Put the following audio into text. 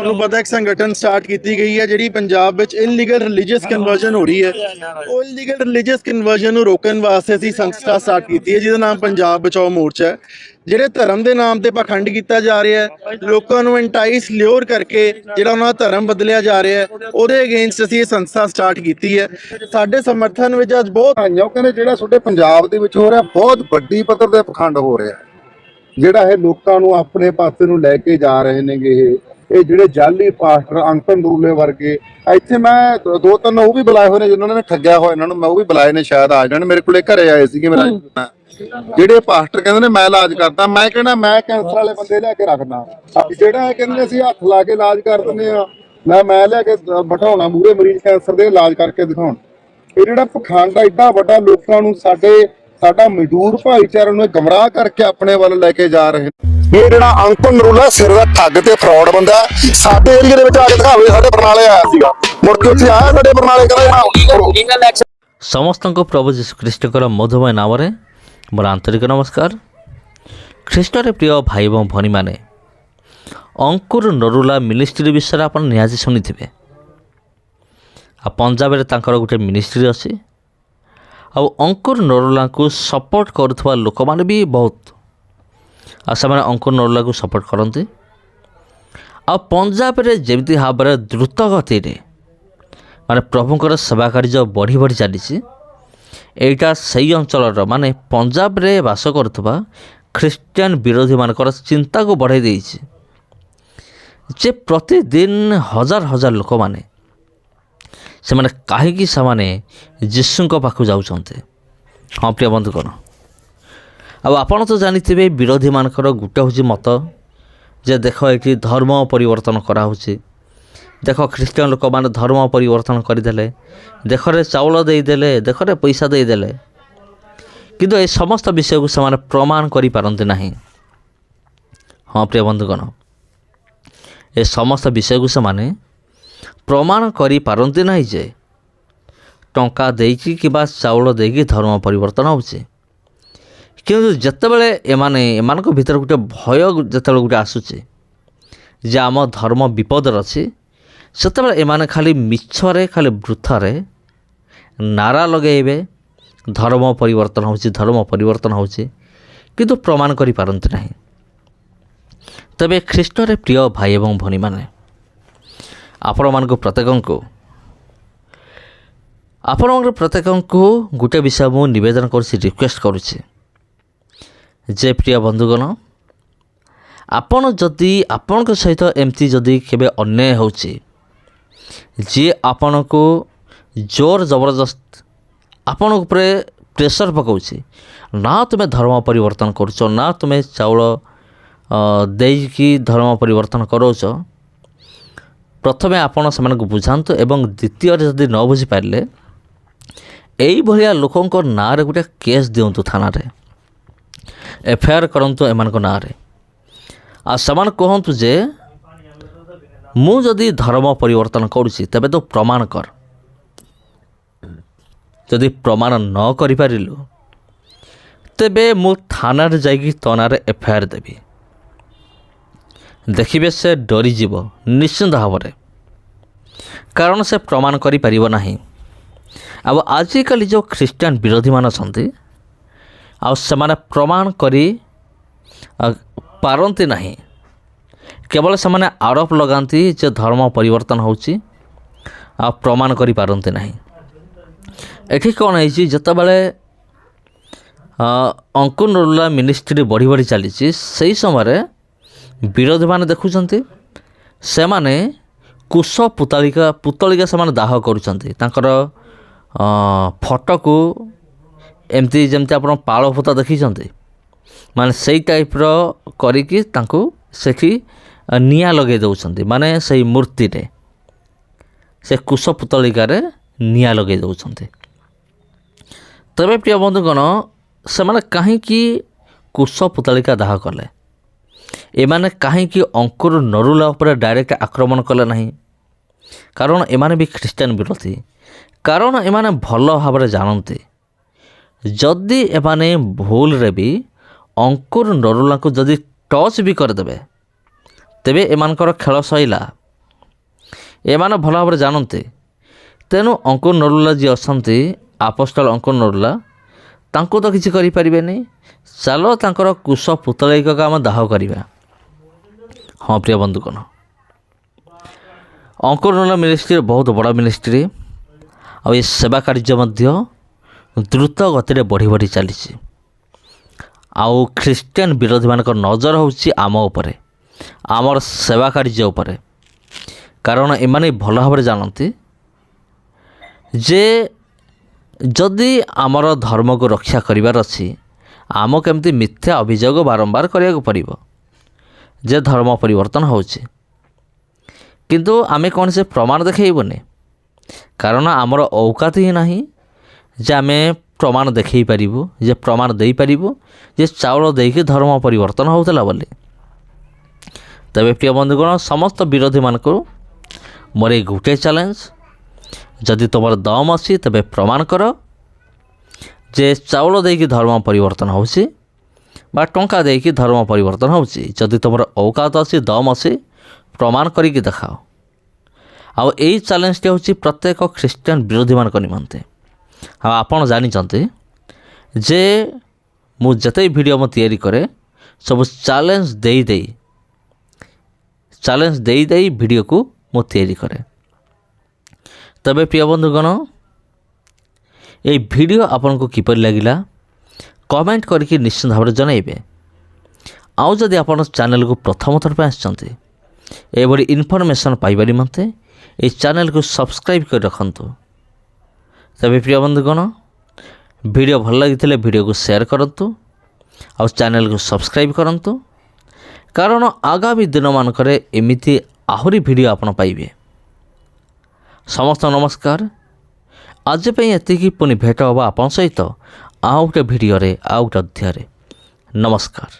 ਤੁਹਾਨੂੰ ਪਤਾ ਇੱਕ ਸੰਗਠਨ ਸਟਾਰਟ ਕੀਤੀ ਗਈ ਹੈ ਜਿਹੜੀ ਪੰਜਾਬ ਵਿੱਚ ਇਨਲੀਗਲ ਰਿਲੀਜੀਅਸ ਕਨਵਰਜਨ ਹੋ ਰਹੀ ਹੈ। ਉਹ ਇਨਲੀਗਲ ਰਿਲੀਜੀਅਸ ਕਨਵਰਜਨ ਨੂੰ ਰੋਕਣ ਵਾਸਤੇ ਅਸੀਂ ਸੰਸਥਾ ਸਟਾਰਟ ਕੀਤੀ ਹੈ ਜਿਹਦਾ ਨਾਮ ਪੰਜਾਬ ਬਚਾਓ ਮੋਰਚਾ ਹੈ। ਜਿਹੜੇ ਧਰਮ ਦੇ ਨਾਮ ਤੇ ਪਖੰਡ ਕੀਤਾ ਜਾ ਰਿਹਾ ਹੈ, ਲੋਕਾਂ ਨੂੰ ਐਂਟਾਈਸ ਲਿਓਰ ਕਰਕੇ ਜਿਹੜਾ ਉਹਨਾਂ ਦਾ ਧਰਮ ਬਦਲਿਆ ਜਾ ਰਿਹਾ ਹੈ, ਉਹਦੇ ਅਗੇਂਸਟ ਅਸੀਂ ਇਹ ਸੰਸਥਾ ਸਟਾਰਟ ਕੀਤੀ ਹੈ। ਸਾਡੇ ਸਮਰਥਨ ਵਿੱਚ ਅੱਜ ਬਹੁਤ ਆਈਆਂ ਉਹ ਕਹਿੰਦੇ ਜਿਹੜਾ ਤੁਹਾਡੇ ਪੰਜਾਬ ਦੇ ਵਿੱਚ ਹੋ ਰਿਹਾ ਬਹੁਤ ਵੱਡੀ ਪੱਧਰ ਤੇ ਪਖੰਡ ਹੋ ਰਿਹਾ, ਜਿਹੜਾ ਇਹ ਲੋਕਾਂ ਨੂੰ ਆਪਣੇ ਪਾਸੇ ਨੂੰ ਲੈ ਕੇ ਜਾ ਰਹੇ ਨੇਗੇ। ਇਹ ਜਿਹੜੇ ਜਾਲੀ ਪਾਸਟਰ ਅੰਕਲ ਨੂਰਲੇ ਵਰਗੇ, ਇੱਥੇ ਮੈਂ ਦੋ ਤਿੰਨ ਉਹ ਵੀ ਬੁਲਾਏ ਹੋਏ ਨੇ ਜਿਨ੍ਹਾਂ ਨੇ ਠੱਗਿਆ ਹੋਇਆ ਇਹਨਾਂ ਨੂੰ, ਮੈਂ ਉਹ ਵੀ ਬੁਲਾਏ ਨੇ, ਸ਼ਾਇਦ ਆ ਜਾਣ। ਮੇਰੇ ਕੋਲੇ ਘਰੇ ਆਏ ਸੀਗੇ ਮੇਰਾ ਜਿਹੜੇ ਪਾਸਟਰ ਕਹਿੰਦੇ ਨੇ ਮੈਂ ਇਲਾਜ ਕਰਦਾ, ਮੈਂ ਕਹਿੰਦਾ ਮੈਂ ਕੈਂਸਰ ਵਾਲੇ ਬੰਦੇ ਲਿਆ ਕੇ ਰੱਖਦਾ। ਜਿਹੜਾ ਇਹ ਕਹਿੰਦੇ ਅਸੀਂ ਹੱਥ ਲਾ ਕੇ ਇਲਾਜ ਕਰ ਦਿੰਦੇ ਆ, ਮੈਂ ਲਿਆ ਕੇ ਬਿਠਾਉਣਾ ਮੂਹਰੇ ਮਰੀਜ਼ ਕੈਂਸਰ ਦੇ ਇਲਾਜ ਕਰਕੇ ਦਿਖਾਉਣ। ਇਹ ਜਿਹੜਾ ਪਖੰਡ ਆ ਏਡਾ ਵੱਡਾ ਲੋਕਾਂ ਨੂੰ ਸਾਡਾ ਮਜ਼ਦੂਰ ਭਾਈਚਾਰੇ ਨੂੰ ਗਮਰਾਹ ਕਰਕੇ ਆਪਣੇ ਵੱਲ ਲੈ ਕੇ ਜਾ ਰਹੇ ਨੇ। ਇਹ ਜਿਹੜਾ ਅੰਕਲ ਨਰੂਲਾ ਸਿਰ ਦਾ ਠੱਗ ਤੇ ਫਰਾਡ ਬੰਦਾ ਸਾਡੇ ਏਰੀਆ ਦੇ ਵਿੱਚ ਆ ਕੇ ਦਿਖਾਵੇ। ਸਾਡੇ ਬਰਨਾਲੇ ਆਇਆ ਸੀਗਾ, ਮੁੜ ਕੇ ਉੱਥੇ ਆਇਆ ਸਾਡੇ ਬਰਨਾਲੇ ਕਹਿੰਦਾ ସମସ୍ତଙ୍କୁ ପ୍ରଭୁ ଯୀଶୁ ଖ୍ରୀଷ୍ଟଙ୍କର ମଧୁମୟ ନାମରେ ମୋର ଆନ୍ତରିକ ନମସ୍କାର। ଖ୍ରୀଷ୍ଟରେ ପ୍ରିୟ ଭାଇ ଏବଂ ଭଉଣୀମାନେ, ଅଙ୍କୁର ନରୁଲା ମିନିଷ୍ଟ୍ରି ବିଷୟରେ ଆପଣ ନିହାତି ଶୁଣିଥିବେ। ଆଉ ପଞ୍ଜାବରେ ତାଙ୍କର ଗୋଟେ ମିନିଷ୍ଟ୍ରି ଅଛି। ଆଉ ଅଙ୍କୁର ନରୁଲାଙ୍କୁ ସପୋର୍ଟ କରୁଥିବା ଲୋକମାନେ ବି ବହୁତ, ଆଉ ସେମାନେ ଅଙ୍କୁର ନରୁଲାକୁ ସପୋର୍ଟ କରନ୍ତି। ଆଉ ପଞ୍ଜାବରେ ଯେମିତି ଭାବରେ ଦ୍ରୁତ ଗତିରେ ମାନେ ପ୍ରଭୁଙ୍କର ସେବା କାର୍ଯ୍ୟ ବଢ଼ି ବଢ଼ି ଚାଲିଛି, ଏଇଟା ସେଇ ଅଞ୍ଚଳର ମାନେ ପଞ୍ଜାବରେ ବାସ କରୁଥିବା ଖ୍ରୀଷ୍ଟିଆନ ବିରୋଧୀମାନଙ୍କର ଚିନ୍ତାକୁ ବଢ଼ାଇ ଦେଇଛି ଯେ ପ୍ରତିଦିନ ହଜାର ହଜାର ଲୋକମାନେ ସେମାନେ କାହିଁକି ସେମାନେ ଯୀଶୁଙ୍କ ପାଖକୁ ଯାଉଛନ୍ତି। ହଁ ପ୍ରିୟ ବନ୍ଧୁଗଣ, ଆଉ ଆପଣ ତ ଜାଣିଥିବେ ବିରୋଧୀମାନଙ୍କର ଗୋଟେ ହେଉଛି ମତ ଯେ ଦେଖ ଏଠି ଧର୍ମ ପରିବର୍ତ୍ତନ କରାହେଉଛି, ଦେଖ ଖ୍ରୀଷ୍ଟିଆନ ଲୋକମାନେ ଧର୍ମ ପରିବର୍ତ୍ତନ କରିଦେଲେ, ଦେଖରେ ଚାଉଳ ଦେଇଦେଲେ, ଦେଖରେ ପଇସା ଦେଇଦେଲେ, କିନ୍ତୁ ଏ ସମସ୍ତ ବିଷୟକୁ ସେମାନେ ପ୍ରମାଣ କରିପାରନ୍ତି ନାହିଁ। ହଁ ପ୍ରିୟ ବନ୍ଧୁଗଣ, ଏ ସମସ୍ତ ବିଷୟକୁ ସେମାନେ ପ୍ରମାଣ କରିପାରନ୍ତି ନାହିଁ ଯେ ଟଙ୍କା ଦେଇକି କିମ୍ବା ଚାଉଳ ଦେଇକି ଧର୍ମ ପରିବର୍ତ୍ତନ ହେଉଛି। କିନ୍ତୁ ଯେତେବେଳେ ଏମାନଙ୍କ ଭିତରେ ଗୋଟେ ଭୟ ଯେତେବେଳେ ଗୋଟେ ଆସୁଛି ଯେ ଆମ ଧର୍ମ ବିପଦରେ ଅଛି, ସେତେବେଳେ ଏମାନେ ଖାଲି ମିଛରେ ଖାଲି ବୃଥାରେ ନାରା ଲଗାଇବେ ଧର୍ମ ପରିବର୍ତ୍ତନ ହେଉଛି, ଧର୍ମ ପରିବର୍ତ୍ତନ ହେଉଛି, କିନ୍ତୁ ପ୍ରମାଣ କରିପାରନ୍ତି ନାହିଁ। ତେବେ ଖ୍ରୀଷ୍ଟରେ ପ୍ରିୟ ଭାଇ ଏବଂ ଭଉଣୀମାନେ, ଆପଣମାନଙ୍କ ପ୍ରତ୍ୟେକଙ୍କୁ ଗୋଟେ ବିଷୟ ମୁଁ ନିବେଦନ କରୁଛି, ରିକ୍ୱେଷ୍ଟ କରୁଛି ଯେ ପ୍ରିୟ ବନ୍ଧୁଗଣ, ଆପଣ ଯଦି ଆପଣଙ୍କ ସହିତ ଏମିତି ଯଦି କେବେ ଅନ୍ୟାୟ ହେଉଛି, ଯିଏ ଆପଣଙ୍କୁ ଜୋର ଜବରଦସ୍ତ ଆପଣଙ୍କ ଉପରେ ପ୍ରେସର୍ ପକାଉଛି, ନା ତୁମେ ଧର୍ମ ପରିବର୍ତ୍ତନ କରୁଛ, ନା ତୁମେ ଚାଉଳ ଦେଇକି ଧର୍ମ ପରିବର୍ତ୍ତନ କରାଉଛ, ପ୍ରଥମେ ଆପଣ ସେମାନଙ୍କୁ ବୁଝାନ୍ତୁ ଏବଂ ଦ୍ୱିତୀୟରେ ଯଦି ନ ବୁଝିପାରିଲେ ଏଇଭଳିଆ ଲୋକଙ୍କ ନାଁରେ ଗୋଟେ କେସ୍ ଦିଅନ୍ତୁ, ଥାନାରେ ଏଫଆଇଆର୍ କରନ୍ତୁ ଏମାନଙ୍କ ନାଁରେ। ଆଉ ସେମାନେ କୁହନ୍ତୁ ଯେ ମୁଁ ଯଦି ଧର୍ମ ପରିବର୍ତ୍ତନ କରୁଛି ତେବେ ତ ପ୍ରମାଣ କର। ଯଦି ପ୍ରମାଣ ନ କରିପାରିଲୁ ତେବେ ମୁଁ ଥାନାରେ ଯାଇକି ତୋ ନାଁରେ ଏଫଆଇଆର୍ ଦେବି। ଦେଖିବେ ସେ ଡରିଯିବ ନିଶ୍ଚିନ୍ତ ଭାବରେ, କାରଣ ସେ ପ୍ରମାଣ କରିପାରିବ ନାହିଁ। ଆଉ ଆଜିକାଲି ଯେଉଁ ଖ୍ରୀଷ୍ଟିଆନ ବିରୋଧୀମାନେ ଅଛନ୍ତି, ଆଉ ସେମାନେ ପ୍ରମାଣ କରି ପାରନ୍ତି ନାହିଁ, କେବଳ ସେମାନେ ଆରୋପ ଲଗାନ୍ତି ଯେ ଧର୍ମ ପରିବର୍ତ୍ତନ ହେଉଛି, ଆଉ ପ୍ରମାଣ କରିପାରନ୍ତି ନାହିଁ। ଏଠି କ'ଣ ହେଇଛି, ଯେତେବେଳେ ଅଙ୍କୁର ନରୁଲା ମିନିଷ୍ଟ୍ରି ବଢ଼ି ବଢ଼ି ଚାଲିଛି, ସେହି ସମୟରେ ବିରୋଧୀମାନେ ଦେଖୁଛନ୍ତି ସେମାନେ କୁଶ ପୁତଳିକା ସେମାନେ ଦାହ କରୁଛନ୍ତି। ତାଙ୍କର ଫଟୋକୁ ଏମିତି ଯେମିତି ଆପଣ ପାଳ ଭୂତ ଦେଖିଛନ୍ତି, ମାନେ ସେଇ ଟାଇପ୍ର କରିକି ତାଙ୍କୁ ସେଠି ନିଆଁ ଲଗାଇ ଦେଉଛନ୍ତି, ମାନେ ସେଇ ମୂର୍ତ୍ତିରେ ସେ କୁଶ ପୁତଳିକାରେ ନିଆଁ ଲଗାଇ ଦେଉଛନ୍ତି। ତେବେ ପ୍ରିୟ ବନ୍ଧୁଗଣ, ସେମାନେ କାହିଁକି କୁଶ ପୁତଳିକା ଦାହ କଲେ? ଏମାନେ କାହିଁକି ଅଙ୍କୁର ନରୁଲା ଉପରେ ଡାଇରେକ୍ଟ ଆକ୍ରମଣ କଲେ ନାହିଁ? କାରଣ ଏମାନେ ବି ଖ୍ରୀଷ୍ଟିଆନ ବିରୋଧୀ। କାରଣ ଏମାନେ ଭଲ ଭାବରେ ଜାଣନ୍ତି ଯଦି ଏମାନେ ଭୁଲରେ ବି ଅଙ୍କୁର ନରୁଲାଙ୍କୁ ଯଦି ଟଚ୍ ବି କରିଦେବେ, ତେବେ ଏମାନଙ୍କର ଖେଳ ସଇଲା। ଏମାନେ ଭଲ ଭାବରେ ଜାଣନ୍ତି। ତେଣୁ ଅଙ୍କୁର ନରୁଲା ଯିଏ ଅଛନ୍ତି ଆପୋଷ୍ଟଲ ଅଙ୍କୁର ନରୁଲା, ତାଙ୍କୁ ତ କିଛି କରିପାରିବେନି। ଚାଲ ତାଙ୍କର କୁଶ ପୁତଳେଇକକୁ ଆମେ ଦାହ କରିବା। ହଁ ପ୍ରିୟ ବନ୍ଧୁଗଣ, ଅଙ୍କୁର ନରୁଲା ମିନିଷ୍ଟ୍ରି ବହୁତ ବଡ଼ ମିନିଷ୍ଟ୍ରି। ଆଉ ଏ ସେବା କାର୍ଯ୍ୟ ମଧ୍ୟ ଦ୍ରୁତ ଗତିରେ ବଢ଼ି ବଢ଼ି ଚାଲିଛି। ଆଉ ଖ୍ରୀଷ୍ଟିଆନ ବିରୋଧୀମାନଙ୍କର ନଜର ହେଉଛି ଆମ ଉପରେ, ଆମର ସେବା କାର୍ଯ୍ୟ ଉପରେ। କାରଣ ଏମାନେ ଭଲ ଭାବରେ ଜାଣନ୍ତି ଯେ ଯଦି ଆମର ଧର୍ମକୁ ରକ୍ଷା କରିବାର ଅଛି, ଆମକୁ କେମିତି ମିଥ୍ୟା ଅଭିଯୋଗ ବାରମ୍ବାର କରିବାକୁ ପଡ଼ିବ ଯେ ଧର୍ମ ପରିବର୍ତ୍ତନ ହେଉଛି। କିନ୍ତୁ ଆମେ କୌଣସି ପ୍ରମାଣ ଦେଖାଇବୁନି, କାରଣ ଆମର ଔକାତ ହିଁ ନାହିଁ ଯେ ଆମେ ପ୍ରମାଣ ଦେଖାଇ ପାରିବୁ, ଯେ ପ୍ରମାଣ ଦେଇପାରିବୁ ଯେ ଚାଉଳ ଦେଇକି ଧର୍ମ ପରିବର୍ତ୍ତନ ହେଉଥିଲା ବୋଲି। ତେବେ ପ୍ରିୟ ବନ୍ଧୁଗଣ, ସମସ୍ତ ବିରୋଧୀମାନଙ୍କୁ ମୋର ଏଇ ଗୋଟିଏ ଚ୍ୟାଲେଞ୍ଜ, ଯଦି ତୁମର ଦମ ଅଛି ତେବେ ପ୍ରମାଣ କର ଯେ ଚାଉଳ ଦେଇକି ଧର୍ମ ପରିବର୍ତ୍ତନ ହେଉଛି ବା ଟଙ୍କା ଦେଇକି ଧର୍ମ ପରିବର୍ତ୍ତନ ହେଉଛି। ଯଦି ତୁମର ଔକାତ ଅଛି, ଦମ ଅଛି, ପ୍ରମାଣ କରିକି ଦେଖାଅ। ଆଉ ଏଇ ଚ୍ୟାଲେଞ୍ଜଟି ହେଉଛି ପ୍ରତ୍ୟେକ ଖ୍ରୀଷ୍ଟିଆନ ବିରୋଧୀମାନଙ୍କ ନିମନ୍ତେ। ଆଉ ଆପଣ ଜାଣିଛନ୍ତି ଯେ ମୁଁ ଯେତେ ଭିଡ଼ିଓ ମୁଁ ତିଆରି କରେ ସବୁ ଚ୍ୟାଲେଞ୍ଜ ଦେଇ ଭିଡ଼ିଓକୁ ମୁଁ ତିଆରି କରେ। ତେବେ ପ୍ରିୟ ବନ୍ଧୁଗଣ, এই ভিডিও ଆପଣଙ୍କୁ କିପରି ଲାଗିଲା କମେଣ୍ଟ କରିକି ନିଶ୍ଚିତ ଭାବରେ ଜଣାଇବେ। ଆଉ ଯଦି ଆପଣ ଚ୍ୟାନେଲକୁ ପ୍ରଥମ ଥର ପାଇଁ ଆସିଛନ୍ତି, ଏଭଳି ଇନଫର୍ମେସନ୍ ପାଇବା ନିମନ୍ତେ এই ଚ୍ୟାନେଲକୁ ସବସ୍କ୍ରାଇବ୍ କରି ରଖନ୍ତୁ। ତେବେ ପ୍ରିୟ ବନ୍ଧୁଗଣ, ଭିଡ଼ିଓ ଭଲ ଲାଗିଥିଲେ ଭିଡ଼ିଓକୁ ସେୟାର କରନ୍ତୁ ଆଉ ଚ୍ୟାନେଲକୁ ସବସ୍କ୍ରାଇବ୍ କରନ୍ତୁ, କାରଣ ଆଗାମୀ ଦିନମାନଙ୍କରେ ଏମିତି ଆହୁରି ଭିଡ଼ିଓ ଆପଣ ପାଇବେ। ସମସ୍ତ ନମସ୍କାର। ଆଜି ପାଇଁ ଏତିକି। ପୁଣି ଭେଟ ହେବ ଆପଣଙ୍କ ସହିତ ଆଉ ଗୋଟେ ଭିଡ଼ିଓରେ, ଆଉ ଗୋଟେ ଅଧ୍ୟାୟରେ। ନମସ୍କାର।